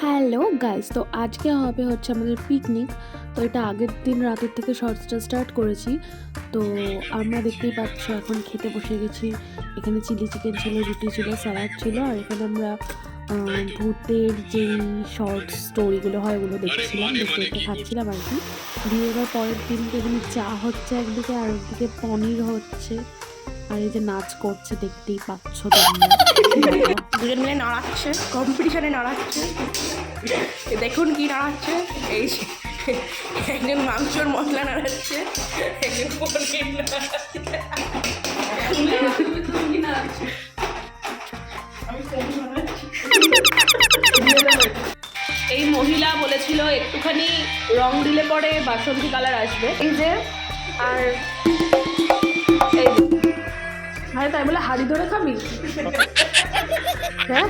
Hello guys, তো আজকে হবে হচ্ছে আমাদের পিকনিক। তো এটা আগের দিন রাতের থেকে শর্টসটা স্টার্ট করেছি। তো আমরা দেখতেই পাচ্ছ এখন খেতে বসে গেছি। এখানে চিলি চিকেন ছিল, রুটি ছিল, স্যালাড ছিল, আর এখানে আমরা ভূতের যেই শর্ট স্টোরিগুলো হয় ওগুলো দেখছিলাম, দেখতে দেখতে খাচ্ছিলাম আর কি। দিয়ে এবার পরের দিন এখানে চা হচ্ছে একদিকে, আর একদিকে পনির হচ্ছে, আর এই যে নাচ করছে দেখতেই পাচ্ছ তোমরা। দুজন মিলে নাড়াচ্ছে, কম্পিটিশনে নাড়াচ্ছে। দেখুন কি নাড়াচ্ছে, এই যে একজন মাংসর মশলা নাড়াচ্ছে, একজন পনির নাড়াচ্ছে। এই মহিলা বলেছিল একটুখানি রং দিলে পরে বাসন্তী কালার আসবে, এই যে। আর এই যে, ভাই তাই বলে হাড়ি ধরে খাবি? হ্যাঁ।